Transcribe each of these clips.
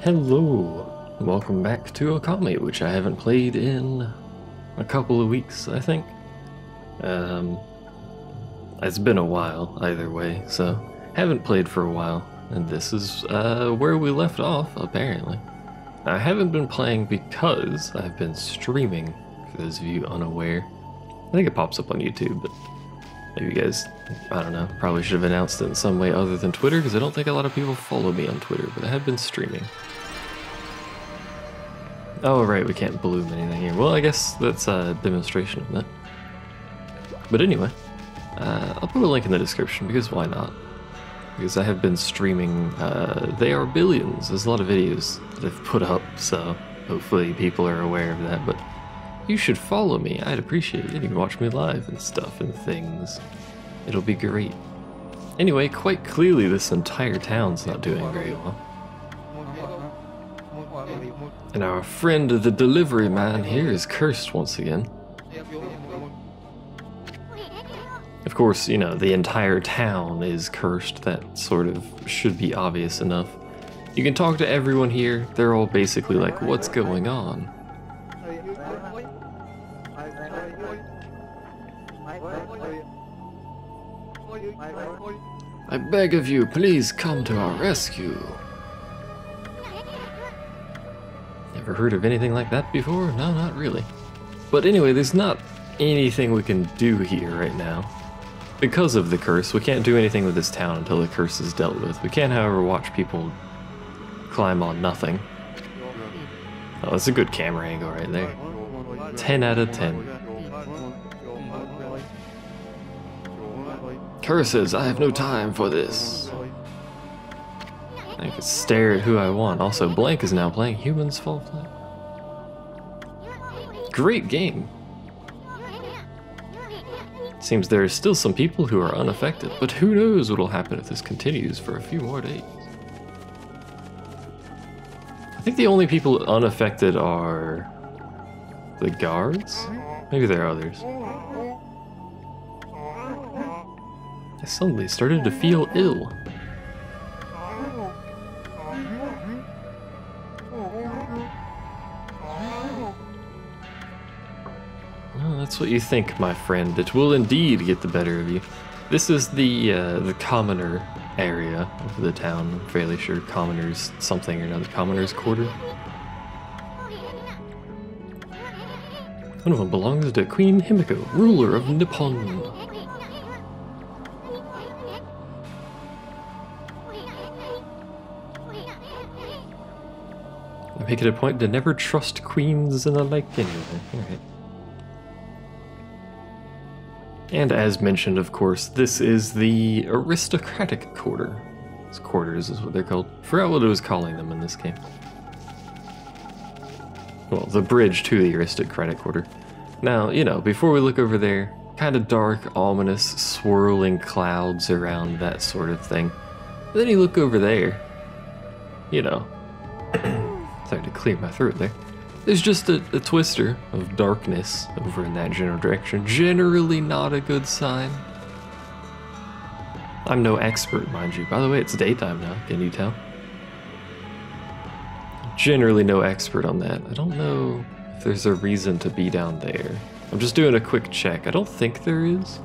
Hello, welcome back to Okami, which I haven't played in a couple of weeks, I think. It's been a while, either way, so haven't played for a while, and this is where we left off, apparently. I haven't been playing because I've been streaming, for those of you unaware. I think it pops up on YouTube, but maybe you guys, I don't know, probably should have announced it in some way other than Twitter, because I don't think a lot of people follow me on Twitter, but I have been streaming. Oh, right, we can't bloom anything here. Well, I guess that's a demonstration of that. But anyway, I'll put a link in the description, because why not? Because I have been streaming, they are billions. There's a lot of videos that I've put up, so hopefully people are aware of that, but you should follow me. I'd appreciate it. You can watch me live and stuff and things. It'll be great. Anyway, quite clearly this entire town's not doing very well. And our friend the delivery man here is cursed once again. Of course, you know, the entire town is cursed. That sort of should be obvious enough. You can talk to everyone here. They're all basically like, what's going on? I beg of you, please come to our rescue. Ever heard of anything like that before? No, not really. But anyway, there's not anything we can do here right now. Because of the curse, we can't do anything with this town until the curse is dealt with. We can, however, watch people climb on nothing. Oh, that's a good camera angle right there. 10 out of 10. Curses, I have no time for this. I can stare at who I want. Also, Blank is now playing Humans Fall Flat. Great game. Seems there are still some people who are unaffected, but who knows what will happen if this continues for a few more days. I think the only people unaffected are the guards? Maybe there are others. I suddenly started to feel ill. That's what you think, my friend. It will indeed get the better of you. This is the commoner area of the town. I'm fairly sure commoners something or another. Commoners quarter. One of them belongs to Queen Himiko, ruler of Nippon. I make it a point to never trust queens and the like anyway. Alright. And as mentioned, of course, this is the aristocratic quarter. These quarters is what they're called. Forgot what it was calling them in this game. Well, the bridge to the aristocratic quarter. Now, you know, before we look over there, kind of dark, ominous, swirling clouds around that sort of thing. But then you look over there, you know, sorry to clear my throat there. There's just a twister of darkness over in that general direction. Generally not a good sign. I'm no expert, mind you. By the way, it's daytime now, can you tell? Generally no expert on that. I don't know if there's a reason to be down there. I'm just doing a quick check. I don't think there is.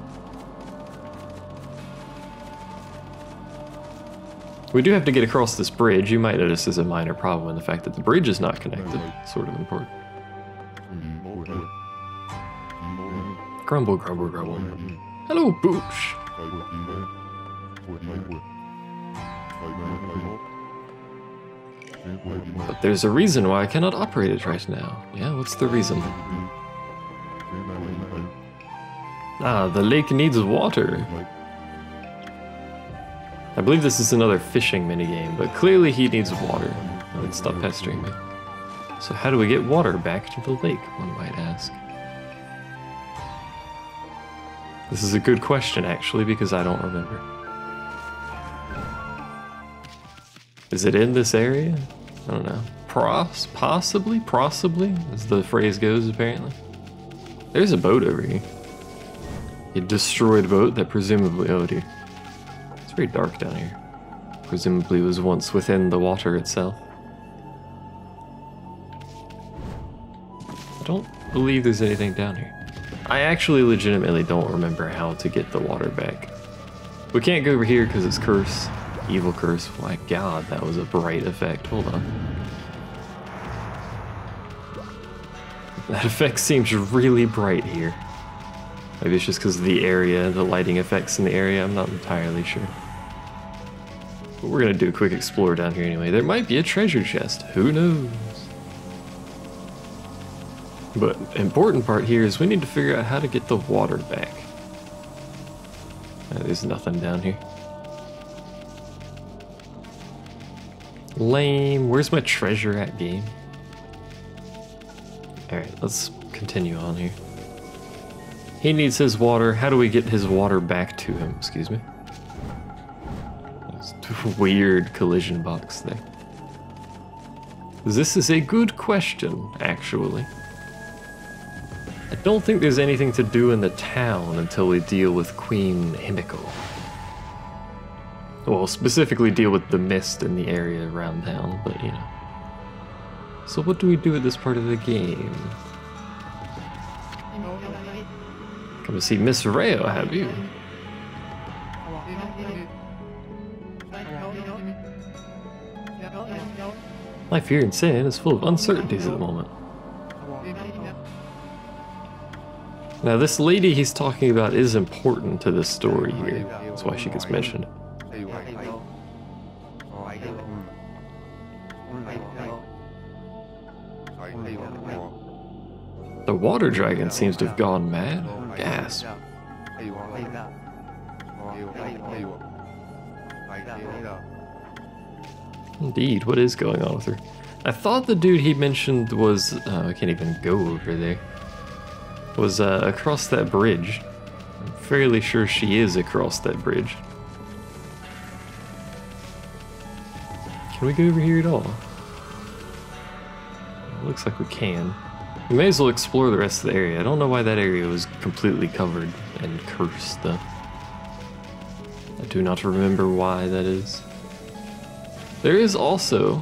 We do have to get across this bridge. You might notice there's a minor problem in the fact that the bridge is not connected. Sort of important. Grumble, grumble, grumble. Hello, Booch. But there's a reason why I cannot operate it right now. Yeah, what's the reason? Ah, the lake needs water. I believe this is another fishing minigame, but clearly he needs water. Let's stop pestering me. So how do we get water back to the lake, one might ask? This is a good question, actually, because I don't remember. Is it in this area? I don't know. Possibly, as the phrase goes, apparently. There's a boat over here. A destroyed boat that presumably, oh dear. It's very dark down here. Presumably was once within the water itself. I don't believe there's anything down here. I actually legitimately don't remember how to get the water back. We can't go over here because it's cursed. Evil curse. My god, that was a bright effect. Hold on. That effect seems really bright here. Maybe it's just because of the area, the lighting effects in the area. I'm not entirely sure. But we're gonna do a quick explore down here anyway. There might be a treasure chest. Who knows? But important part here is we need to figure out how to get the water back. There's nothing down here. Lame. Where's my treasure at, game? Alright, let's continue on here. He needs his water. How do we get his water back to him? Excuse me. That's a weird collision box there. This is a good question, actually. I don't think there's anything to do in the town until we deal with Queen Himiko. Well, specifically deal with the mist in the area around town, but you know. So what do we do at this part of the game? Come to see Miss Rayo, have you? Life here in Sin is full of uncertainties at the moment. Now this lady he's talking about is important to the story here. That's why she gets mentioned. The water dragon seems to have gone mad. Gasp. Indeed, what is going on with her? I thought the dude he mentioned was... I can't even go over there. Was across that bridge. I'm fairly sure she is across that bridge. Can we go over here at all? Looks like we can. We may as well explore the rest of the area. I don't know why that area was completely covered and cursed, though. I do not remember why that is. There is also...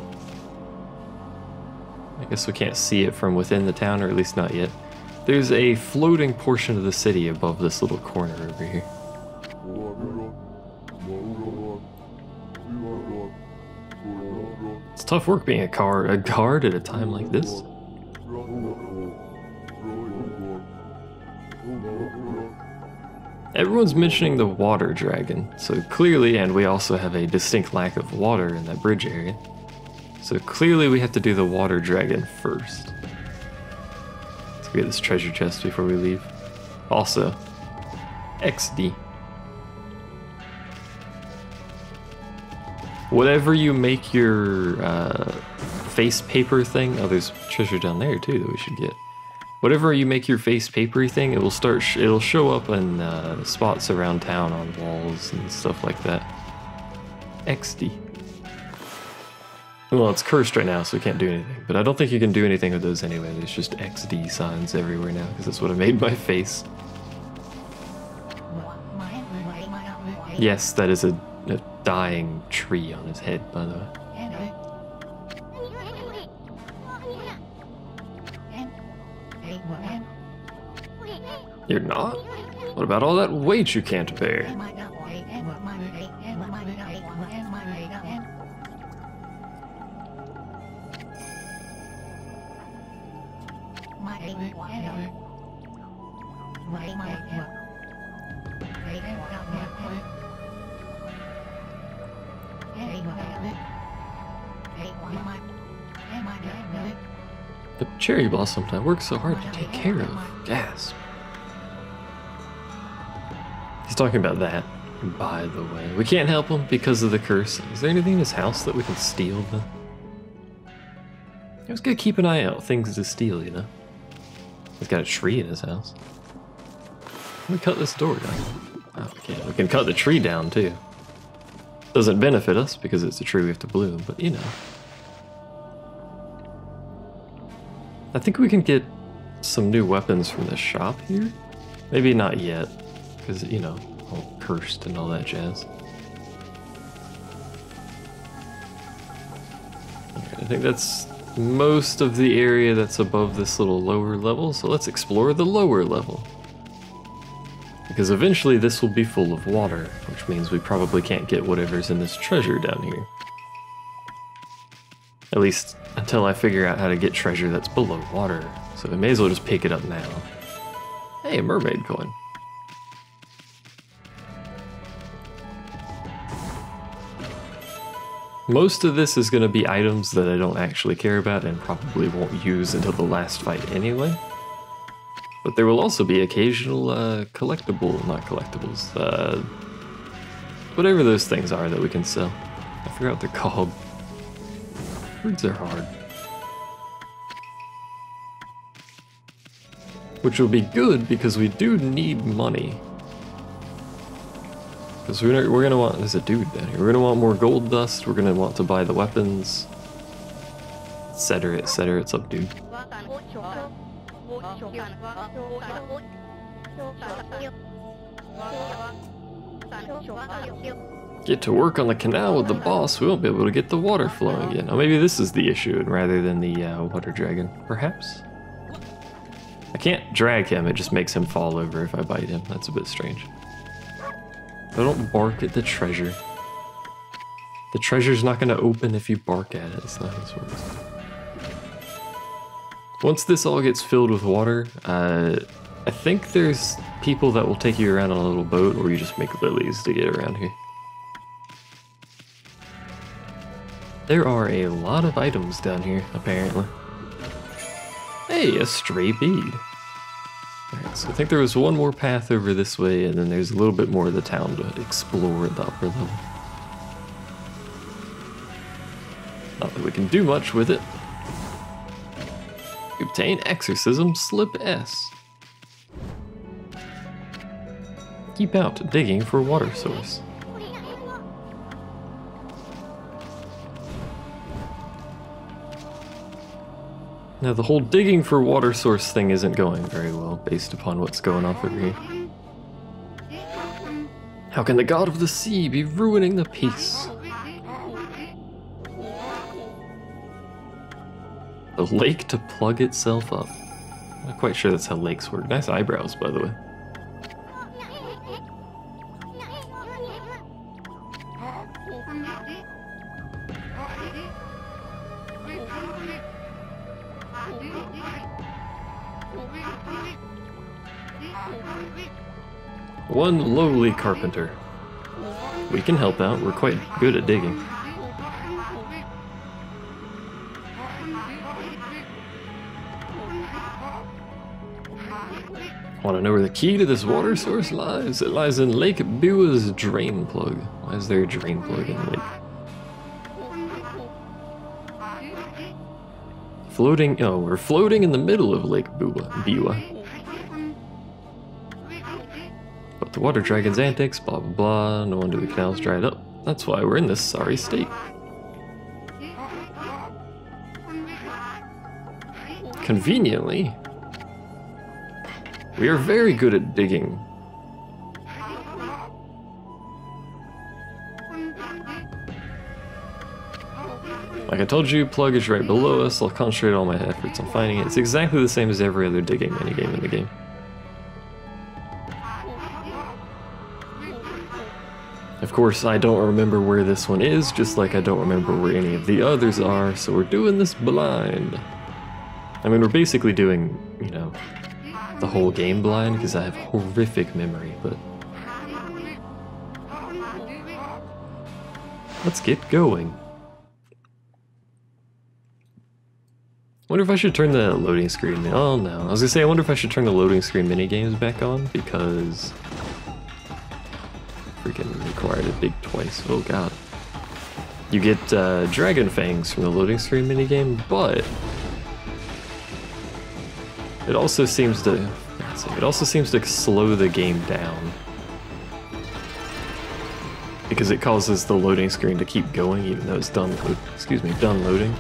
I guess we can't see it from within the town, or at least not yet. There's a floating portion of the city above this little corner over here. It's tough work being a guard at a time like this. Everyone's mentioning the water dragon, so clearly, and we also have a distinct lack of water in that bridge area. So clearly we have to do the water dragon first. Let's get this treasure chest before we leave. Also, XD. Whatever you make your face paper thing, oh, there's treasure down there too that we should get. Whatever you make your face papery thing, it will it'll show up in spots around town on walls and stuff like that. XD. Well, it's cursed right now, so we can't do anything. But I don't think you can do anything with those anyway. There's just XD signs everywhere now, because that's what I made my face. Yes, that is a dying tree on his head, by the way. You're not? What about all that weight you can't bear? The cherry blossom I worked so hard to take care of. Gasp. He's talking about that, by the way. We can't help him because of the curse. Is there anything in his house that we can steal, though? I was gonna keep an eye out, things to steal, you know? He's got a tree in his house. Let me cut this door down. Oh, we can't. We can cut the tree down, too. Doesn't benefit us because it's a tree we have to bloom, but you know. I think we can get some new weapons from the shop here. Maybe not yet, because, you know, all cursed and all that jazz. Alright, I think that's most of the area that's above this little lower level, so let's explore the lower level. Because eventually this will be full of water, which means we probably can't get whatever's in this treasure down here. At least until I figure out how to get treasure that's below water, so I may as well just pick it up now. Hey, a mermaid coin. Most of this is going to be items that I don't actually care about and probably won't use until the last fight anyway. But there will also be occasional not collectibles, whatever those things are that we can sell. I forgot what they're called. Words are hard. Which will be good because we do need money. Because we're gonna want, there's a dude down here, we're gonna want more gold dust, we're gonna want to buy the weapons, etc, etc, it's up dude. Get to work on the canal with the boss, we won't be able to get the water flowing again. Oh, maybe this is the issue rather than the water dragon, perhaps? I can't drag him, it just makes him fall over if I bite him, that's a bit strange. I don't bark at the treasure. The treasure's not gonna open if you bark at it. It's not how this works. Once this all gets filled with water, I think there's people that will take you around on a little boat, or you just make lilies to get around here. There are a lot of items down here, apparently. Hey, a stray bead. Alright, so I think there was one more path over this way, and then there's a little bit more of the town to explore at the upper level. Not that we can do much with it. Obtain exorcism, slip S. Keep out, digging for water source. Now the whole digging for water source thing isn't going very well based upon what's going on over here. How can the god of the sea be ruining the peace? The lake to plug itself up. I'm not quite sure that's how lakes work. Nice eyebrows, by the way. One lowly carpenter. We can help out, we're quite good at digging. Want to know where the key to this water source lies? It lies in Lake Biwa's drain plug. Why is there a drain plug in the lake? Floating, oh, we're floating in the middle of Lake Biwa. But the water dragon's antics, blah blah blah, no wonder the canal's dried up. That's why we're in this sorry state. Conveniently, we are very good at digging. Like I told you, plug is right below us. I'll concentrate all my efforts on finding it. It's exactly the same as every other digging minigame in the game. Of course, I don't remember where this one is, just like I don't remember where any of the others are, so we're doing this blind. I mean, we're basically doing, you know, the whole game blind, because I have horrific memory, but... let's get going. Wonder if I should turn the loading screen... oh no, I was gonna say, I wonder if I should turn the loading screen minigames back on, because... freaking required it big twice, oh god. You get dragon fangs from the loading screen minigame, but... it also seems to... it also seems to slow the game down. Because it causes the loading screen to keep going even though it's done loading.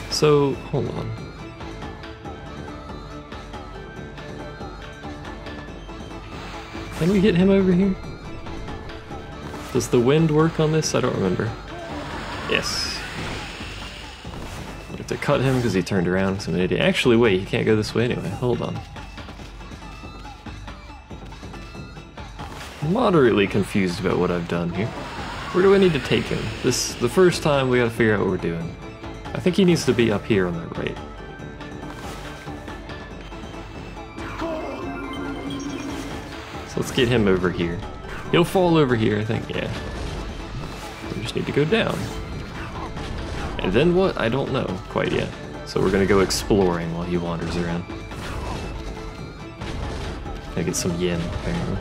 So, hold on. Can we get him over here? Does the wind work on this? I don't remember. Yes. to cut him because he turned around. Cause I'm an idiot. Actually, wait, he can't go this way anyway. Hold on. Moderately confused about what I've done here. Where do I need to take him? The first time we gotta figure out what we're doing. I think he needs to be up here on the right. So let's get him over here. He'll fall over here, I think, yeah. We just need to go down. And then what? I don't know quite yet. So we're gonna go exploring while he wanders around. Gonna get some yen, apparently.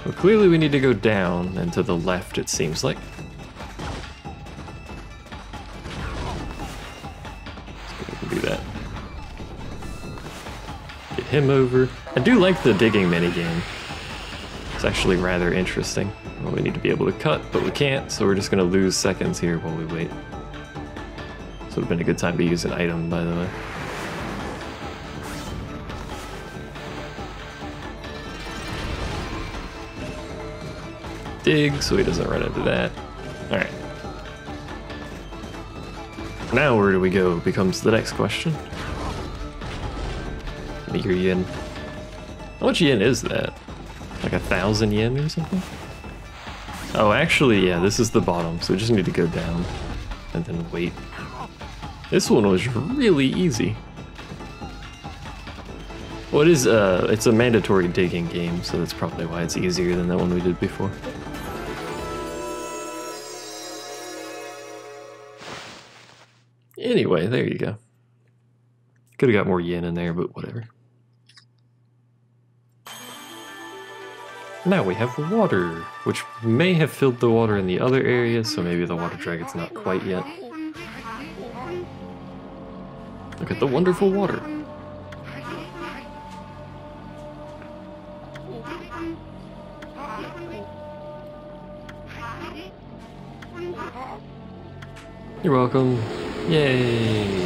Well, clearly we need to go down and to the left, it seems like. Let's go do that. Get him over. I do like the digging minigame. It's actually rather interesting. Well, we need to be able to cut, but we can't, so we're just gonna lose seconds here while we wait. This would have been a good time to use an item, by the way. Dig, so he doesn't run into that. Alright. Now where do we go becomes the next question. Give me your yen. How much yen is that? Like 1,000 yen or something? Oh, actually, yeah, this is the bottom, so we just need to go down and then wait. This one was really easy. Well, it's a mandatory digging game, so that's probably why it's easier than that one we did before. Anyway, there you go. Could have got more yen in there, but whatever. Now we have water, which may have filled the water in the other area, so maybe the water dragon's not quite yet. Look at the wonderful water. You're welcome. Yay!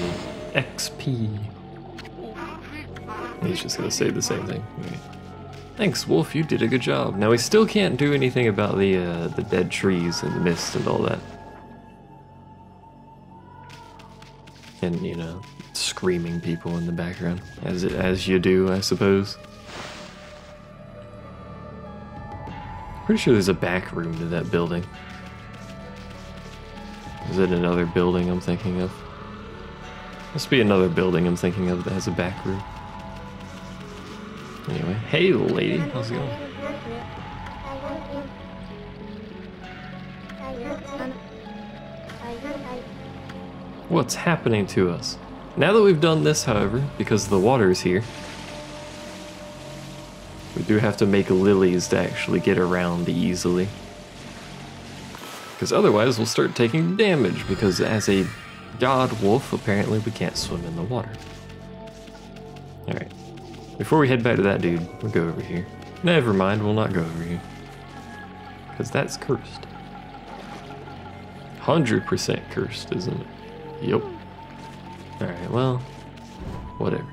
XP. He's just gonna say the same thing. Okay. Thanks, Wolf, you did a good job. Now we still can't do anything about the dead trees and the mist and all that. And, you know, screaming people in the background, as you do, I suppose. Pretty sure there's a back room to that building. Is it another building I'm thinking of? Must be another building I'm thinking of that has a back room. Anyway, hey lady, how's it going? What's happening to us? Now that we've done this, however, because the water is here, we do have to make lilies to actually get around easily. Because otherwise we'll start taking damage, because as a god wolf, apparently we can't swim in the water. Alright. Before we head back to that dude, we'll go over here. Never mind, we'll not go over here. Because that's cursed. 100% cursed, isn't it? Yep. Alright, well, whatever.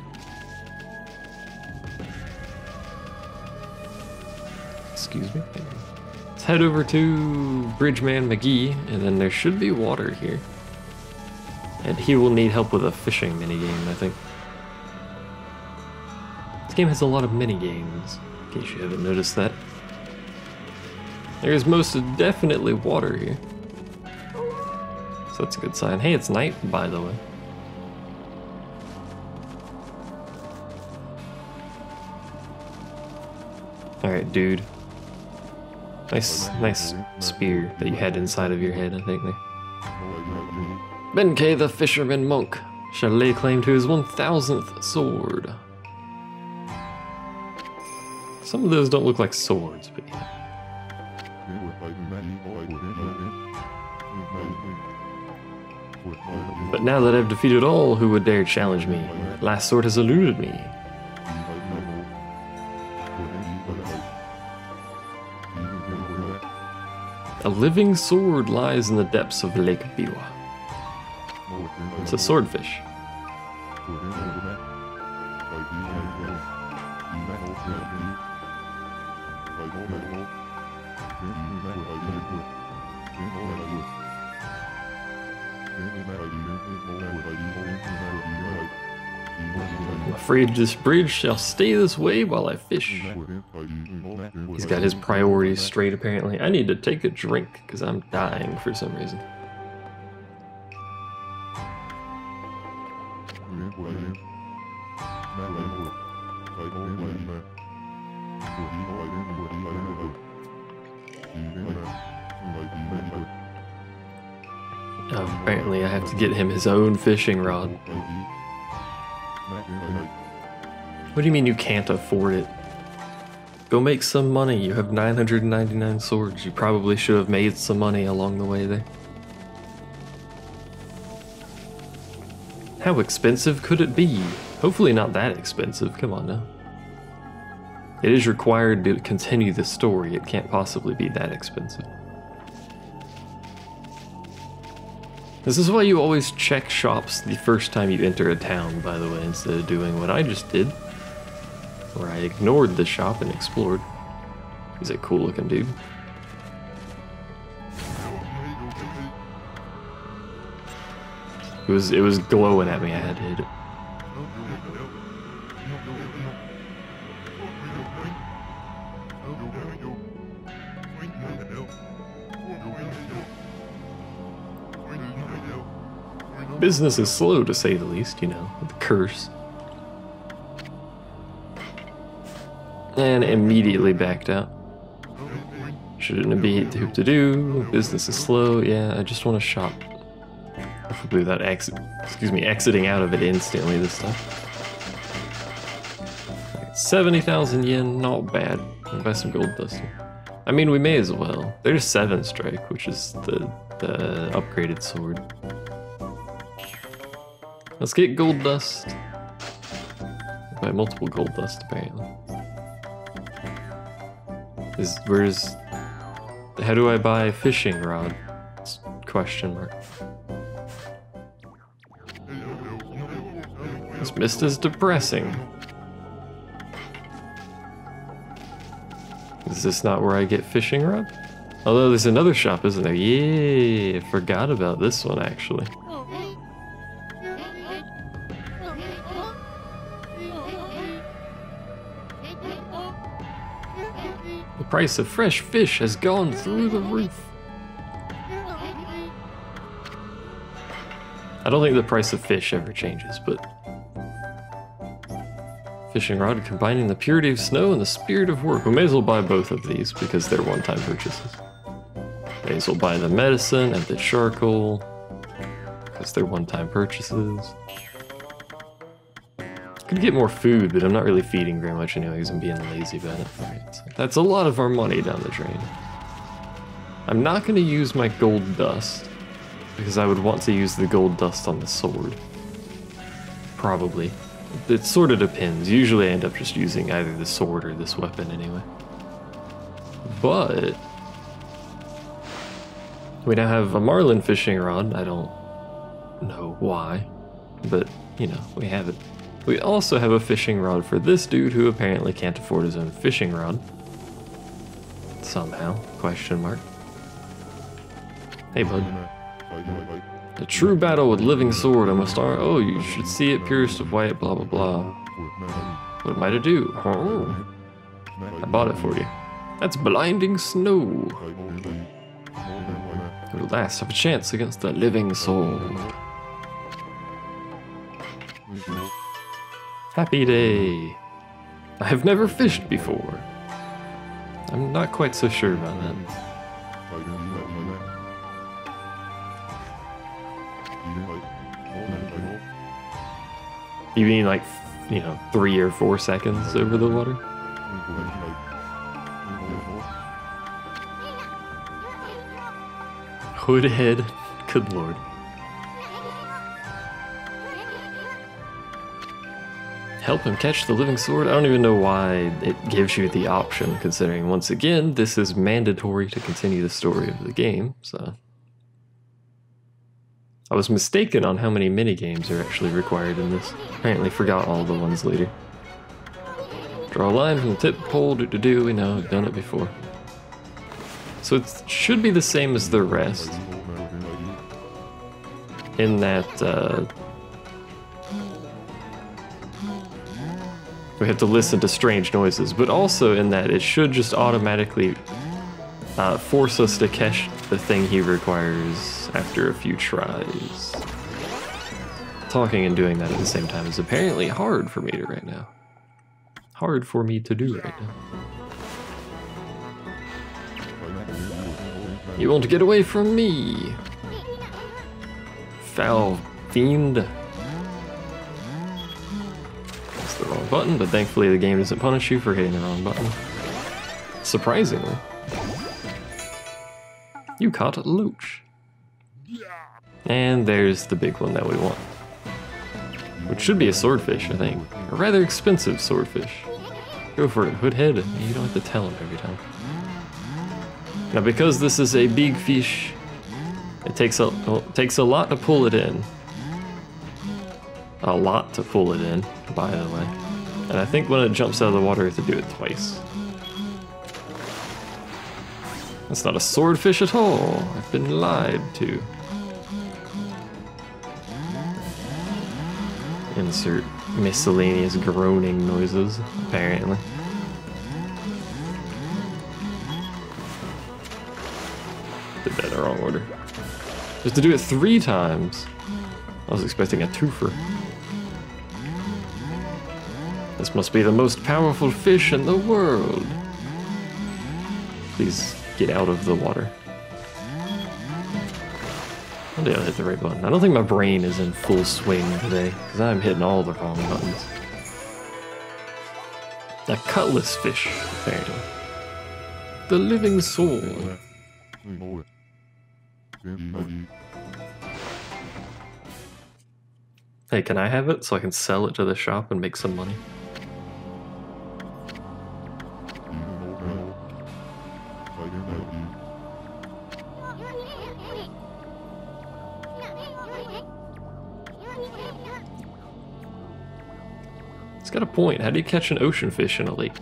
Excuse me. Let's head over to Bridgeman McGee, and then there should be water here. And he will need help with a fishing minigame, I think. This game has a lot of minigames, in case you haven't noticed that. There's most definitely water here. So that's a good sign. Hey, it's night, by the way. Alright, dude. Nice spear that you had inside of your head, I think there. Benkei the fisherman monk shall lay claim to his 1000th sword. Some of those don't look like swords, but yeah. But now that I've defeated all who would dare challenge me, last sword has eluded me. A living sword lies in the depths of Lake Biwa. It's a swordfish. afraid this bridge shall stay this way while I fish. He's got his priorities straight, apparently. I need to take a drink, because I'm dying for some reason. Oh, apparently I have to get him his own fishing rod. What do you mean you can't afford it? Go make some money. You have 999 swords. You probably should have made some money along the way there. How expensive could it be? Hopefully not that expensive. Come on now. It is required to continue the story. It can't possibly be that expensive. This is why you always check shops the first time you enter a town, by the way, instead of doing what I just did, where I ignored the shop and explored. He's a cool looking dude. It was glowing at me, I had to hit it. Business is slow, to say the least, you know, with the curse. And immediately backed out. Shouldn't it be do? Business is slow. Yeah, I just want to shop. Preferably without exiting out of it instantly this time. 70,000 yen, not bad. I'll buy some gold dust here. I mean, we may as well. There's 7 strike, which is the upgraded sword. Let's get gold dust. Buy multiple gold dust, apparently. How do I buy a fishing rod? Question mark. This mist is depressing. Is this not where I get fishing rod? Although there's another shop, isn't there? Yeah, I forgot about this one actually. The price of fresh fish has gone through the roof. I don't think the price of fish ever changes, but fishing rod combining the purity of snow and the spirit of work. We may as well buy both of these because they're one-time purchases. May as well buy the medicine and the charcoal because they're one-time purchases. Could get more food, but I'm not really feeding very much anyway because I'm being lazy about it. Alright, so that's a lot of our money down the drain. I'm not going to use my gold dust because I would want to use the gold dust on the sword. Probably. It sort of depends. Usually I end up just using either the sword or this weapon anyway. But we now have a marlin fishing rod. I don't know why, but you know, we have it. We also have a fishing rod for this dude who apparently can't afford his own fishing rod. Somehow, question mark. Hey bud. A true battle with living sword, I must start. Oh, you should see it pierced with white, blah blah blah. What might it do? Oh. I bought it for you. That's blinding snow. At last, have a chance against the living sword. Happy day. I have never fished before. I'm not quite so sure about that. You mean like, you know, 3 or 4 seconds over the water? Hood head. Good lord. Help him catch the living sword? I don't even know why it gives you the option, considering, once again, this is mandatory to continue the story of the game, so... I was mistaken on how many minigames are actually required in this. Apparently forgot all the ones later. Draw a line from the tip pole, do-do-do, we know, I've done it before. So it should be the same as the rest. In that, We have to listen to strange noises, but also in that it should just automatically force us to catch the thing he requires after a few tries. Talking and doing that at the same time is apparently hard for me to right now. Hard for me to do right now. You won't get away from me, foul fiend. That's the wrong button, but thankfully the game doesn't punish you for hitting the wrong button. Surprisingly. You caught a loach. And there's the big one that we want. Which should be a swordfish, I think. A rather expensive swordfish. Go for it, Hoodhead. You don't have to tell him every time. Now because this is a big fish, it takes a lot to pull it in. A lot to pull it in, by the way. And I think when it jumps out of the water, you have to do it twice. That's not a swordfish at all. I've been lied to. Insert miscellaneous groaning noises, apparently. Did that in the wrong order. Just to do it 3 times. I was expecting a twofer. This must be the most powerful fish in the world. Please get out of the water. One day I'll hit the right button. I don't think my brain is in full swing today, because I'm hitting all the wrong buttons. A cutlass fish, apparently. The living sword. Hey, can I have it so I can sell it to the shop and make some money? It's got a point. How do you catch an ocean fish in a lake?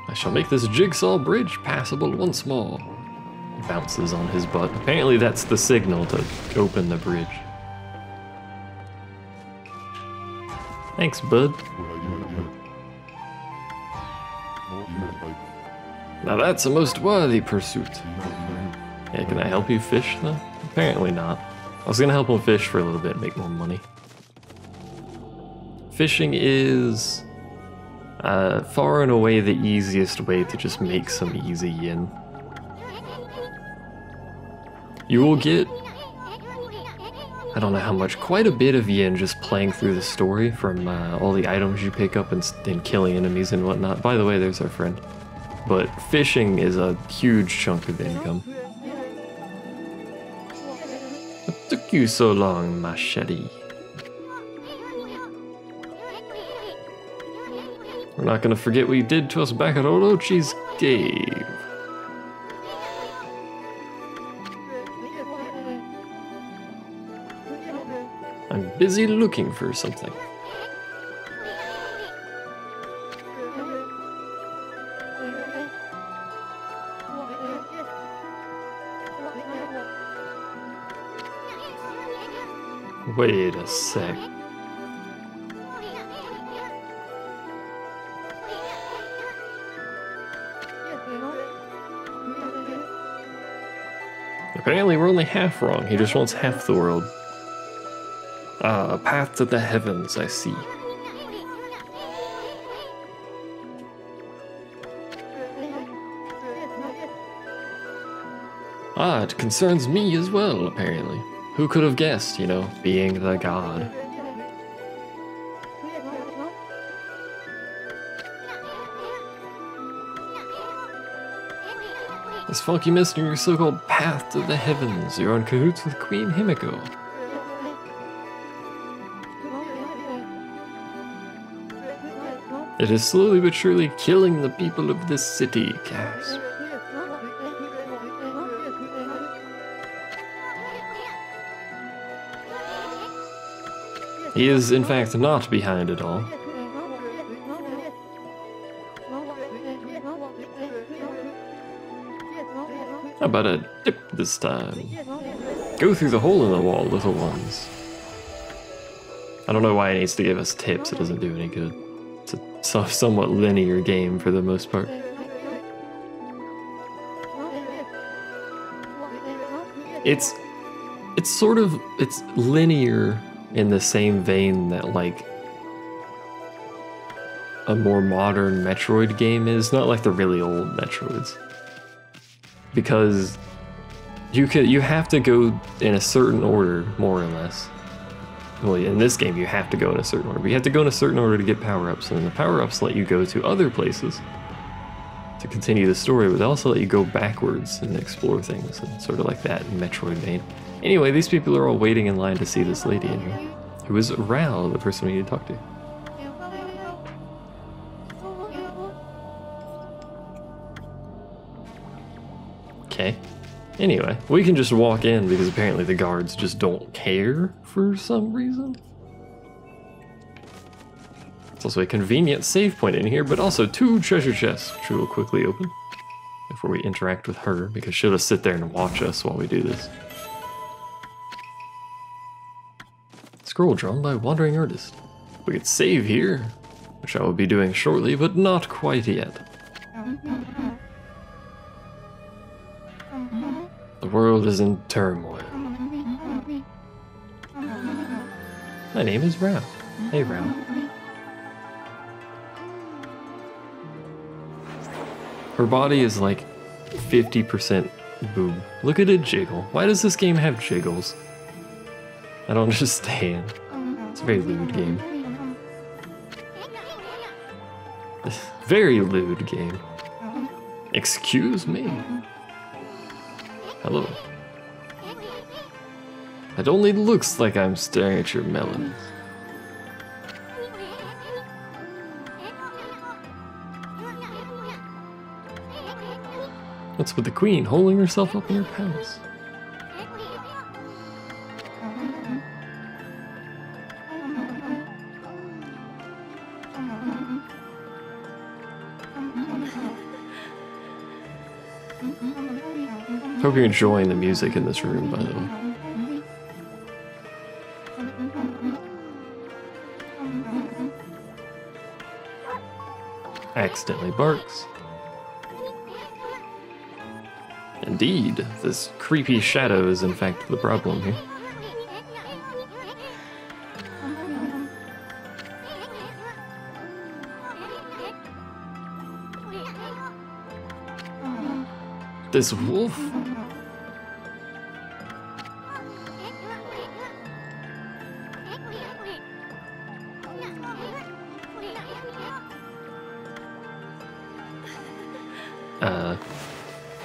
I shall make this jigsaw bridge passable once more. Bounces on his butt. Apparently that's the signal to open the bridge. Thanks, bud. Now that's a most worthy pursuit. Yeah, can I help you fish though? Apparently not. I was gonna help him fish for a little bit and make more money. Fishing is far and away the easiest way to just make some easy yen. You will get, I don't know how much, quite a bit of yen just playing through the story from all the items you pick up and killing enemies and whatnot. By the way, there's our friend. But fishing is a huge chunk of income. What took you so long, machete? We're not gonna forget what you did to us back at Orochi's cave. I'm busy looking for something. Wait a sec. Apparently we're only half wrong. He just wants half the world. Ah, a path to the heavens, I see. Ah, it concerns me as well, apparently. Who could have guessed, you know, being the god? This funky mist in your so-called path to the heavens. You're in cahoots with Queen Himiko. It is slowly but surely killing the people of this city, Cass. He is, in fact, not behind it all. How about a dip this time? Go through the hole in the wall, little ones. I don't know why it needs to give us tips. It doesn't do any good. It's a somewhat linear game for the most part. It's linear in the same vein that like a more modern Metroid game is, not like the really old Metroids. Because you have to go in a certain order, more or less. Well, in this game you have to go in a certain order, but you have to go in a certain order to get power-ups, and then the power-ups let you go to other places to continue the story, but they also let you go backwards and explore things, and sort of like that in Metroid vein. Anyway, these people are all waiting in line to see this lady in here, who is Rao, the person we need to talk to. Okay. Anyway, we can just walk in because apparently the guards just don't care for some reason. There's also a convenient save point in here, but also 2 treasure chests, which we will quickly open before we interact with her, because she'll just sit there and watch us while we do this. Scroll drawn by Wandering Artist. We could save here, which I will be doing shortly, but not quite yet. The world is in turmoil. My name is Rao. Hey, Rao. Her body is like 50% boob. Look at it jiggle. Why does this game have jiggles? I don't understand. It's a very lewd game. Very lewd game. Excuse me. Hello. It only looks like I'm staring at your melons. What's with the queen holding herself up in her palace? Hope you're enjoying the music in this room, by the way. Accidentally barks. Indeed, this creepy shadow is in fact the problem here. This wolf?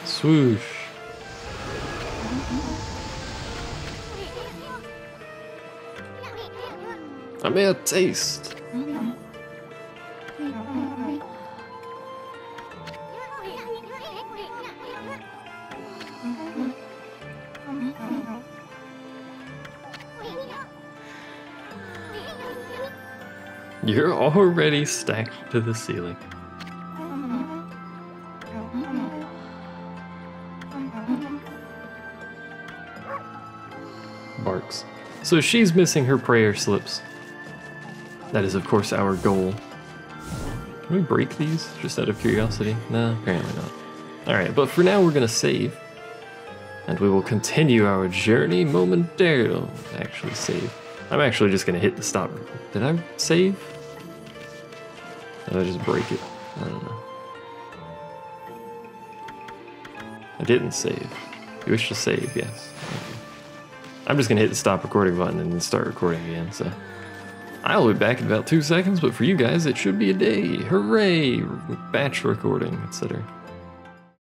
Swoosh. I made a taste. You're already stacked to the ceiling. Barks. So she's missing her prayer slips. That is, of course, our goal. Can we break these, just out of curiosity? No, apparently not. Alright, but for now we're gonna save. And we will continue our journey momentarily. Actually save. I'm actually just gonna hit the stop. Did I save? Did I just break it? I don't know. I didn't save. You wish to save, yes. Okay. I'm just gonna hit the stop recording button and then start recording again, so. I'll be back in about 2 seconds, but for you guys, it should be a day. Hooray! Batch recording, etc.